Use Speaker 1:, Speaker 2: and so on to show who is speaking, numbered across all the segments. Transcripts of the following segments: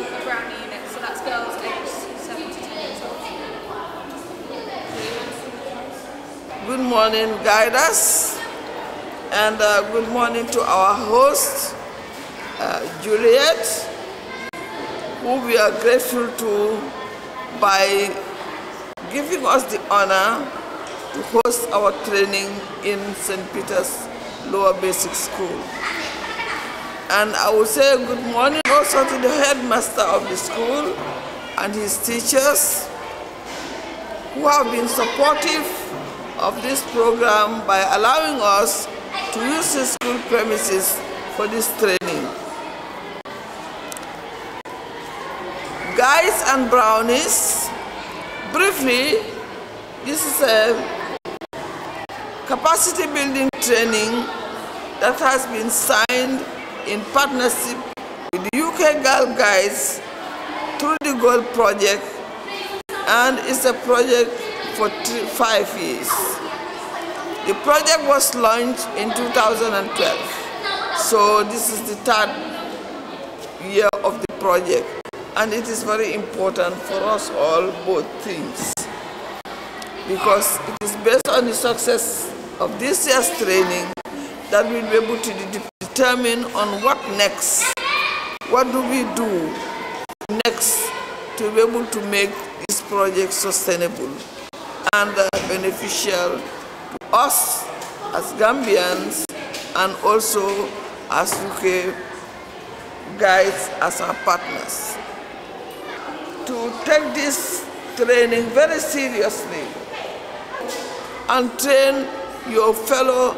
Speaker 1: a brownie unit, so that's girls aged 7 to 10 years old.
Speaker 2: Good morning, guiders, and good morning to our host, Juliet, who we are grateful to by giving us the honor to host our training in St. Peter's Lower Basic School. And I will say good morning also to the headmaster of the school and his teachers, who have been supportive of this program by allowing us to use the school premises for this training. Guides and brownies, briefly, this is a capacity building training that has been signed in partnership with the UK Girl Guides through the Gold Project, and it's a project for 5 years. The project was launched in 2012, so this is the 3rd year of the project, and it is very important for us all, both things, because it is based on the success of this year's training that we'll be able to determine on what next, what do we do next to be able to make this project sustainable and beneficial to us as Gambians and also as UK guides as our partners. To take this training very seriously and train your fellow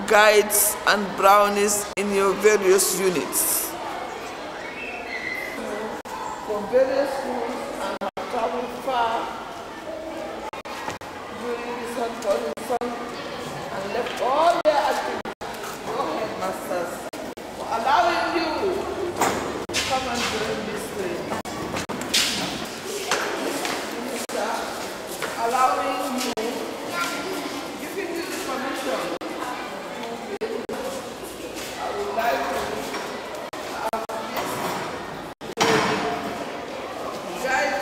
Speaker 2: guides and brownies in your various units. From various schools and have traveled far during this hot season and left all their activities, your headmasters, for allowing you to come and join this training. Allowing you, giving you the permission. I would like to have this guide.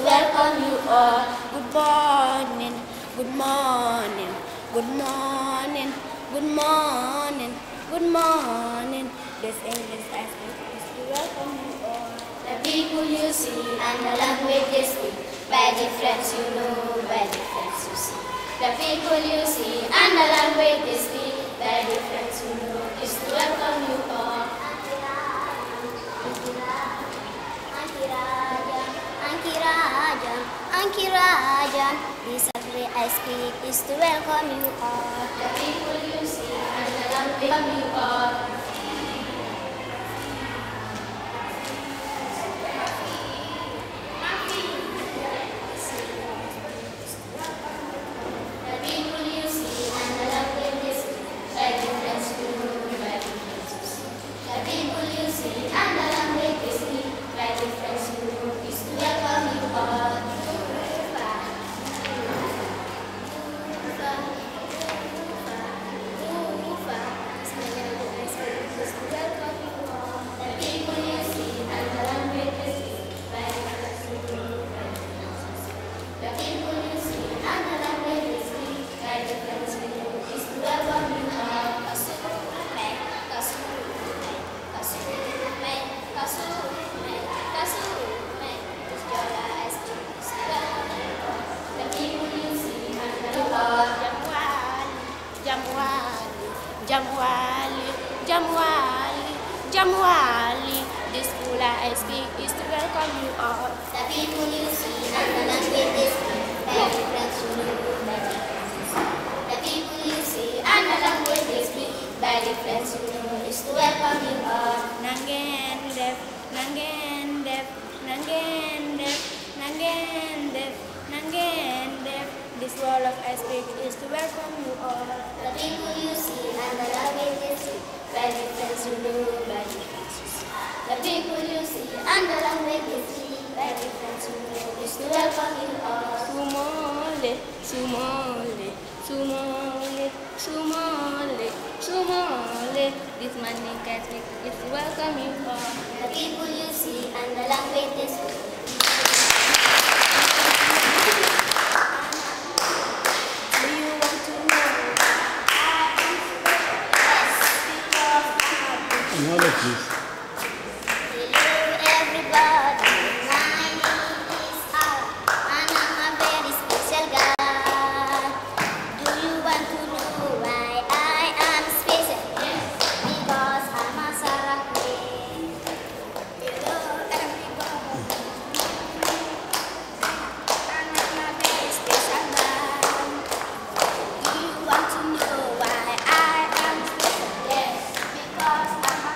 Speaker 3: Welcome you all. Good morning, good morning, good morning, good morning, good morning. This English aspect is to welcome you all. The people you see and the language they speak, by difference you know, by difference you see. The people you see and the language they speak, by difference you know, is to welcome you all. Ankiraja, Ankiraja, Sankirajan. This way I speak is to welcome you all. The people you see and the land welcome you all.
Speaker 4: Jamwali, the school I speak is to welcome you all.
Speaker 3: The people you see and the language they speak, by difference you know, by differences. The people you see and the language they speak, by difference you know, is to welcome you all.
Speaker 4: Nangendef, nangendef, nangendef, nangendef, nangendef. This wall of I speak is to welcome you all.
Speaker 3: The people you see and the language they speak, by difference you know, by differences. The people you see and the language they speak, by difference you know, is to welcome you all.
Speaker 4: Sumole, sumole, sumole, sumole, sumole. This morning Catholic is to welcome you all.
Speaker 3: The people you see and the language they speak.
Speaker 5: Please.
Speaker 3: Hello everybody, my name is Al, and I'm a very special guy. Do you want to know why I am special? Yes. Because I'm a Sarakwe. Hello everybody, and I'm a very special guy. Do you want to know why I am special? Yes. Because I'm a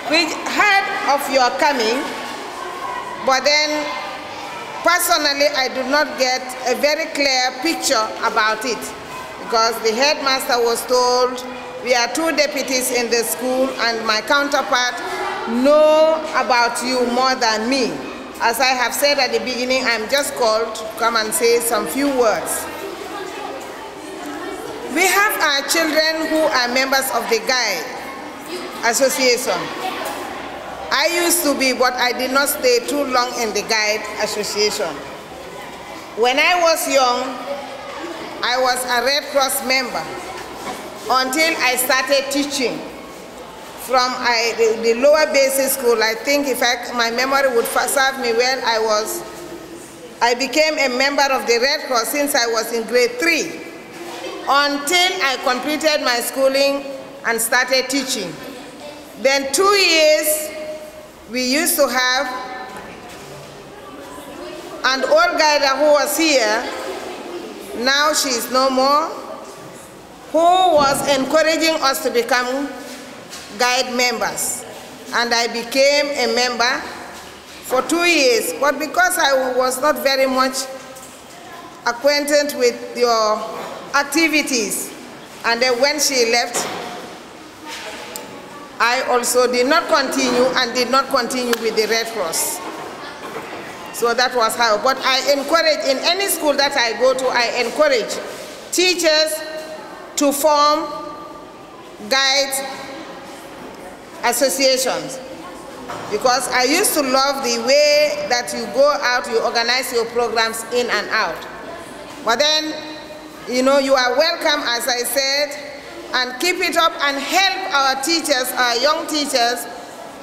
Speaker 2: We heard of your coming, but then personally I do not get a very clear picture about it, because the headmaster was told we are 2 deputies in the school and my counterpart know about you more than me. As I have said at the beginning, I'm just called to come and say some few words. We have our children who are members of the Guide Association. I used to be, but I did not stay too long in the Guide Association. When I was young, I was a Red Cross member until I started teaching from the lower basic school. I think, in fact, my memory would serve me well. I became a member of the Red Cross since I was in grade 3 until I completed my schooling and started teaching. Then 2 years, we used to have an old guider who was here, now she is no more, who was encouraging us to become Guide members. And I became a member
Speaker 6: for 2 years, but because I was not very much acquainted with your activities, and then when she left, I also did not continue with the Red Cross. So that was how. But I encourage, in any school that I go to, I encourage teachers to form guides associations. Because I used to love the way that you go out, you organize your programs in and out. But then, you know, you are welcome, as I said, and keep it up and help our teachers, our young teachers,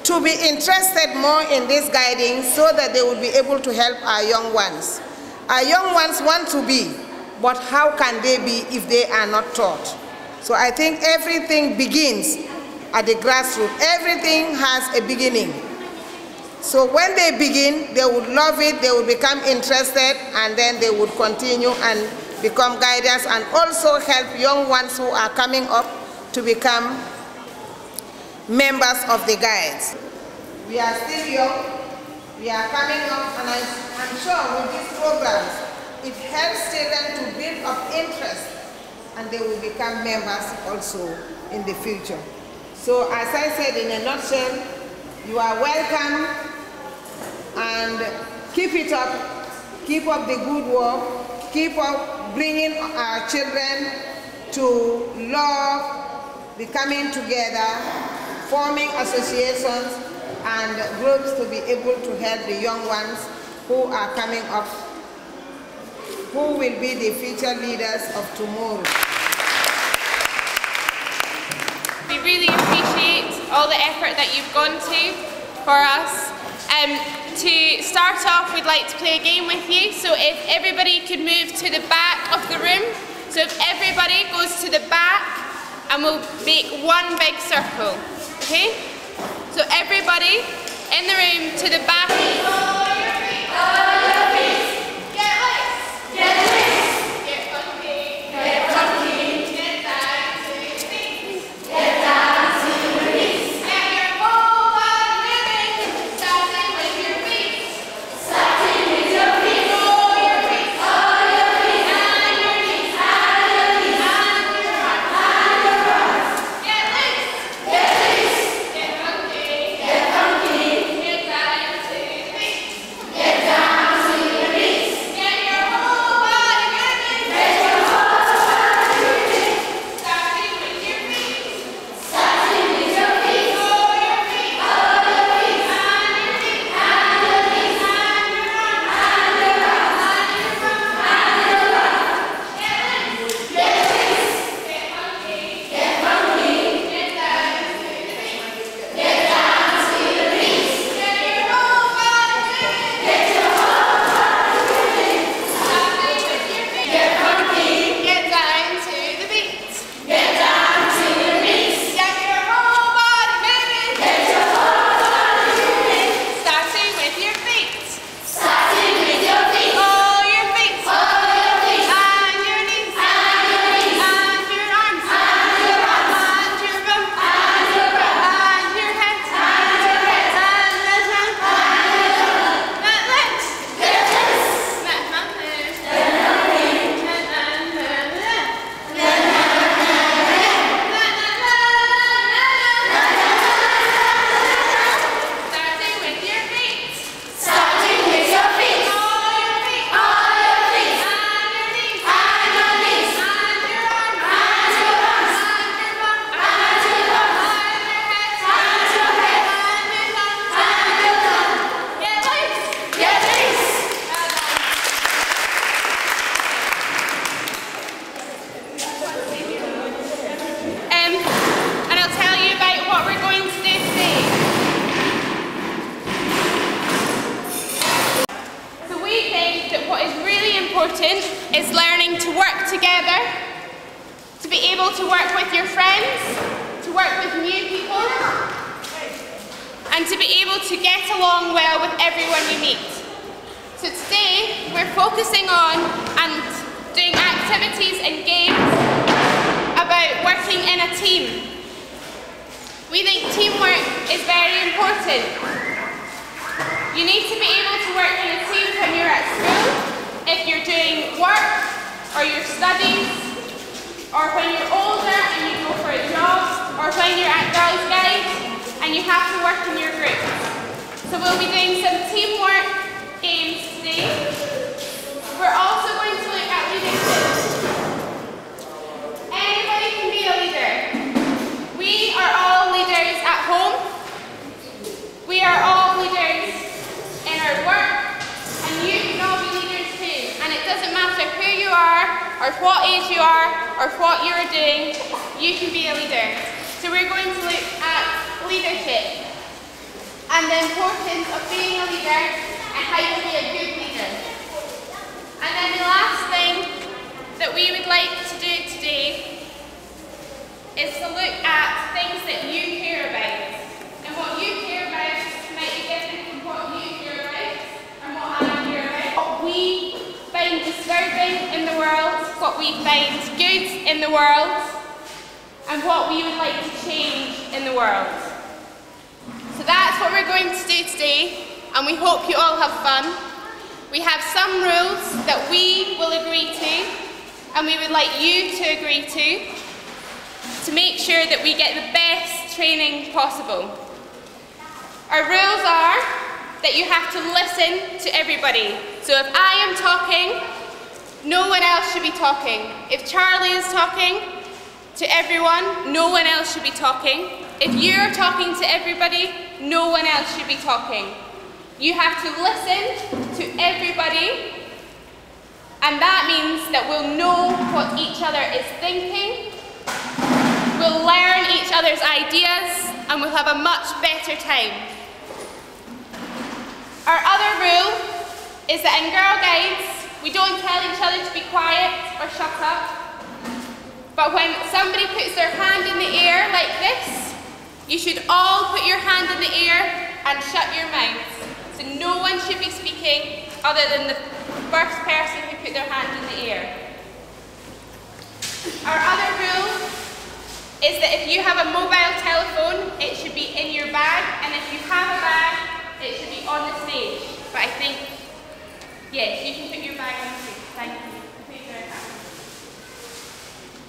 Speaker 6: to be interested more in this guiding so that they will be able to help our young ones. Our young ones want to be, but how can they be if they are not taught? So I think everything begins at the grassroots. Everything has a beginning. So when they begin, they would love it, they would become interested, and then they would continue and become guiders and also help young ones who are coming up to become members of the guides. We are still young, we are coming up, and I'm sure with these programs, it helps children to build up interest, and they will become members also in the future. So as I said, in a nutshell, you are welcome, and keep it up, keep up the good work, keep up bringing our children to love, the coming together, forming associations and groups to be able to help the young ones who are coming up, who will be the future leaders of tomorrow.
Speaker 4: We really appreciate all the effort that you've gone to for us. To start off, we'd like to play a game with you, so if everybody could move to the back of the room. So if everybody goes to the back, and we'll make one big circle, okay? So everybody in the room to the back. important is learning to work together, to be able to work with your friends, to work with new people, and to be able to get along well with everyone you meet. So today, we're focusing on and doing activities and games about working in a team. We think teamwork is very important. You need to be able to work in a team when you're at school, if you're doing work or your studies, or when you're older and you go for a job, or when you're at Girls Guide and you have to work in your group. So we'll be doing some teamwork games today. We're also going to look at leadership. Anybody can be a leader. We are all leaders at home. We are all leaders in our work, and you can all be leaders too. And it doesn't matter who you are, or what age you are, or what you're doing, you can be a leader. So we're going to look at leadership and the importance of being a leader and how you can be a good leader. And then the last thing that we would like to do today is to look at things that you care about. And what you care about might be different from what you care about and what I care about. What we find disturbing in the world, what we find good in the world, and what we would like to change in the world. So that's what we're going to do today, and we hope you all have fun. We have some rules that we will agree to, and we would like you to agree to make sure that we get the best training possible. Our rules are that you have to listen to everybody. So if I am talking, no one else should be talking. If Charlie is talking to everyone, no one else should be talking. If you're talking to everybody, no one else should be talking. You have to listen to everybody, and that means that we'll know what each other is thinking, we'll learn each other's ideas, and we'll have a much better time. Our other rule is that in Girl Guides, we don't tell each other to be quiet or shut up. But when somebody puts their hand in the air like this, you should all put your hand in the air and shut your mouths. So no one should be speaking other than the first person who put their hand in the air. Our other rule is that if you have a mobile telephone, it should be in your bag, and if you have a bag, it should be on the stage. But I think, yes, you can put your bag on the stage. Thank you.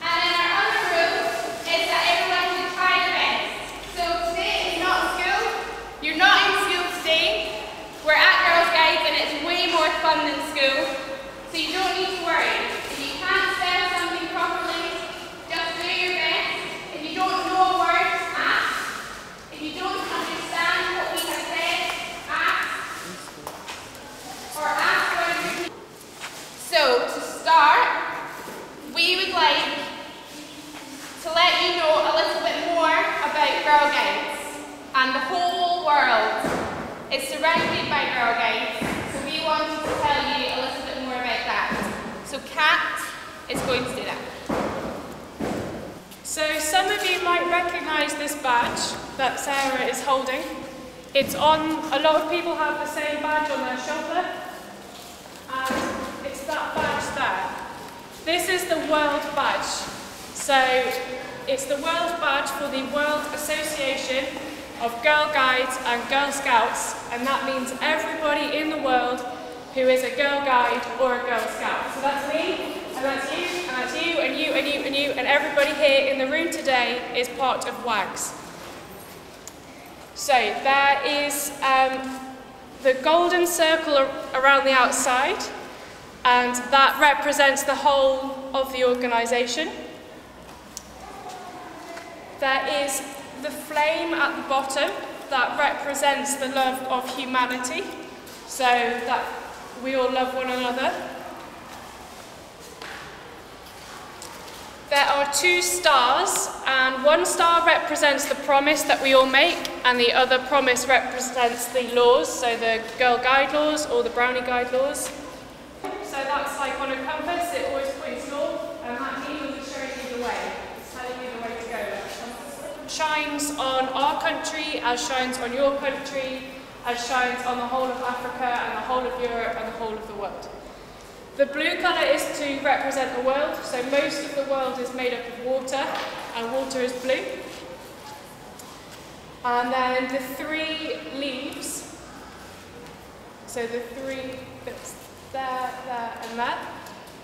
Speaker 4: And then our other rule is that everyone should try their best. So today is not school. You're not in school today. We're at Girls Guide and it's way more fun than school. So you don't need to worry. If you can't spell something properly, just do your best. If you don't know a word, ask. If you don't understand what we have said, ask. Or ask one. So to start, we would like to let you know a little bit more about Girl Guides. And the whole world is surrounded by Girl Guides, so we wanted to tell you a little bit more about that. So Kat is going to do that.
Speaker 7: So some of you might recognise this badge that Sarah is holding. It's on, a lot of people have the same badge on their shoulder, and it's that badge there. This is the World Badge. So it's the World Badge for the World Association of Girl Guides and Girl Scouts, and that means everybody in the world who is a Girl Guide or a Girl Scout. So that's me, and that's you, and that's you, and you, and you, and you, and everybody here in the room today is part of WAGS. So there is the golden circle around the outside, and that represents the whole of the organisation. There is the flame at the bottom that represents the love of humanity, so that we all love one another. There are two stars, and one star represents the promise that we all make, and the other promise represents the laws, so the Girl Guide laws or the Brownie Guide laws. So that's like on a compass, it always points north, and that needle is showing you the way. It's telling you the way to go. Shines on our country, as shines on your country, as shines on the whole of Africa and the whole of Europe and the whole of the world. The blue colour is to represent the world, so most of the world is made up of water, and water is blue. And then the three leaves So the three bits there, there, and there,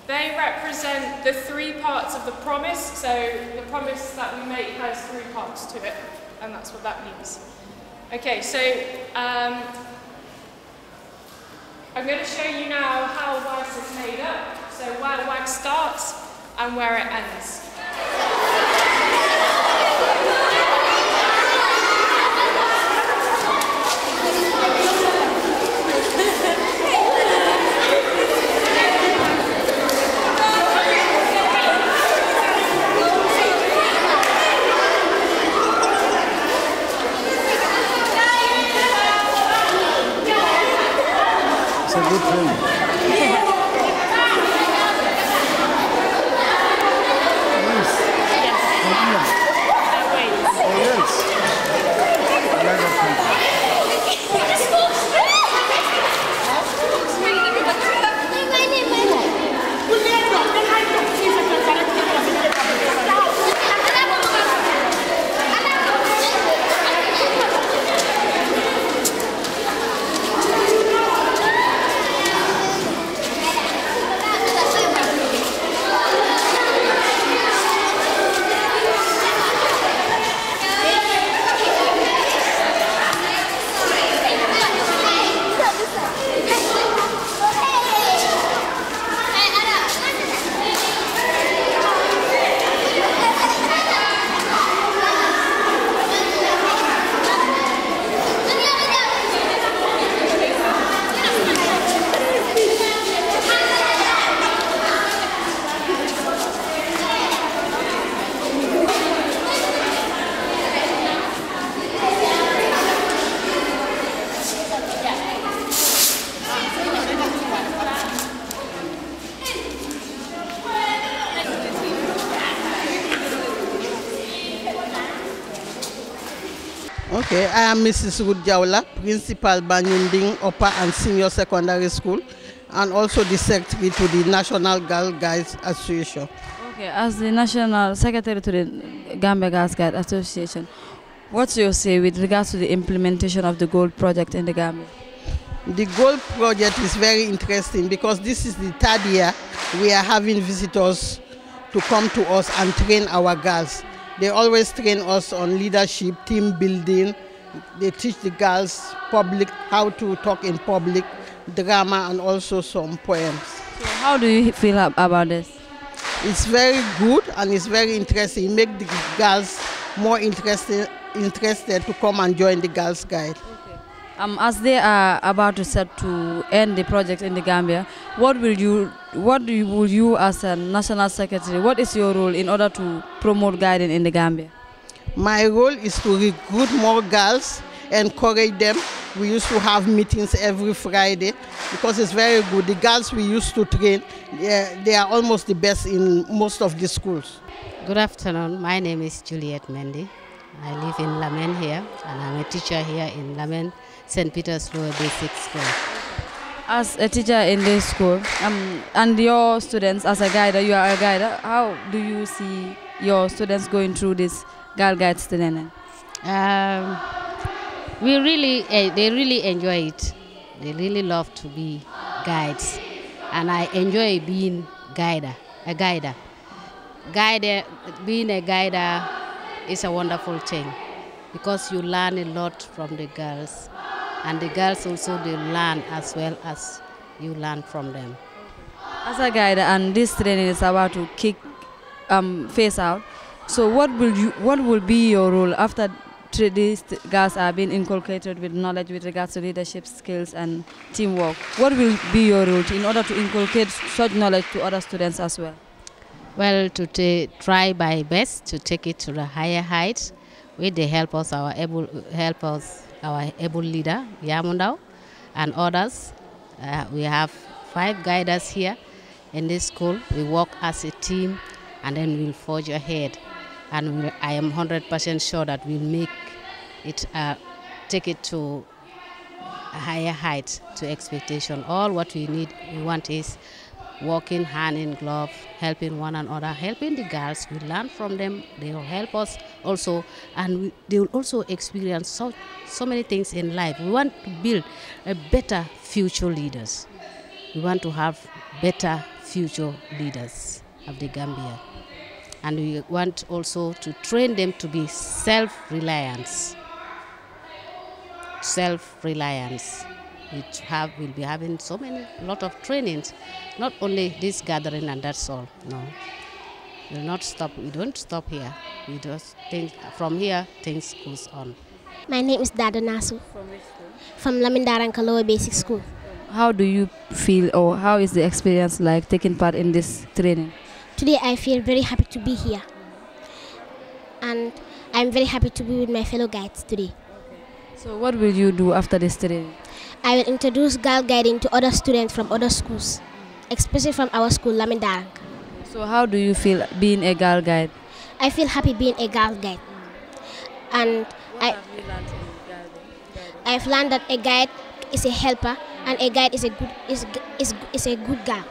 Speaker 7: they represent the three parts of the promise. So the promise that we make has three parts to it, and that's what that means. Okay, so I'm going to show you now how WAGS is made up. So where WAGS starts and where it ends.
Speaker 5: It's a good film.
Speaker 8: Okay, I am Mrs. Ruth Jawla, Principal Banyunding Upper and Senior Secondary School, and also the Secretary to the National Girl Guides Association.
Speaker 9: Okay, as the National Secretary to the Gambia Girls Guide Association, what's your say with regards to the implementation of the Gold Project in the Gambia?
Speaker 8: The Gold Project is very interesting because this is the third year we are having visitors to come to us and train our girls. They always train us on leadership, team building. They teach the girls how to talk in public, drama, and also some poems.
Speaker 9: So how do you feel about this?
Speaker 8: It's very good and it's very interesting. It makes the girls more interested to come and join the Girls Guide.
Speaker 9: As they are about to set to end the project in the Gambia, what will you as a National Secretary, what is your role in order to promote guiding in the Gambia?
Speaker 8: My role is to recruit more girls, encourage them. We used to have meetings every Friday because it's very good. The girls we used to train, they are almost the best in most of the schools.
Speaker 10: Good afternoon. My name is Juliet Mendy. I live in Lamen here, and I'm a teacher here in Lamen St. Peter's Lower Basic School.
Speaker 9: As a teacher in this school, and your students, as a guide, you are a guide, how do you see your students going through this Girl Guides training?
Speaker 10: They really enjoy it. They really love to be guides, and I enjoy being a guider. Being a guider is a wonderful thing because you learn a lot from the girls, and the girls also they learn as well as you learn from them.
Speaker 9: As a guide, and this training is about to phase out. So what will be your role after these girls are being inculcated with knowledge with regards to leadership skills and teamwork? What will be your role in order to inculcate such knowledge to other students as well?
Speaker 10: Well, to try my best to take it to the higher heights with the help of our able leader, Yamundao, and others. We have 5 guiders here in this school. We work as a team, and then we'll forge ahead. And I am 100% sure that we'll make it, take it to a higher height, to expectation. All what we want is working hand in glove, helping one another, helping the girls. We learn from them. They will help us also, and they will also experience so many things in life. We want to build a better future leaders. We want to have better future leaders of the Gambia. And we want also to train them to be self-reliance. Self-reliance. We'll be having lot of trainings, not only this gathering and that's all. No, we'll not stop. We don't stop here. We just think from here things goes on.
Speaker 3: My name is Dada Nasu. From which school? From Lamindaranka Lower Basic School.
Speaker 9: How do you feel, or how is the experience like taking part in this training?
Speaker 3: Today I feel very happy to be here, and I'm very happy to be with my fellow guides today.
Speaker 9: So what will you do after this training?
Speaker 3: I will introduce girl guiding to other students from other schools, especially from our school, Lamindarang.
Speaker 9: So how do you feel being a girl guide?
Speaker 3: I feel happy being a girl guide. And
Speaker 9: what have you learned in guiding?
Speaker 3: I've learned that a guide is a helper and a guide is a good girl.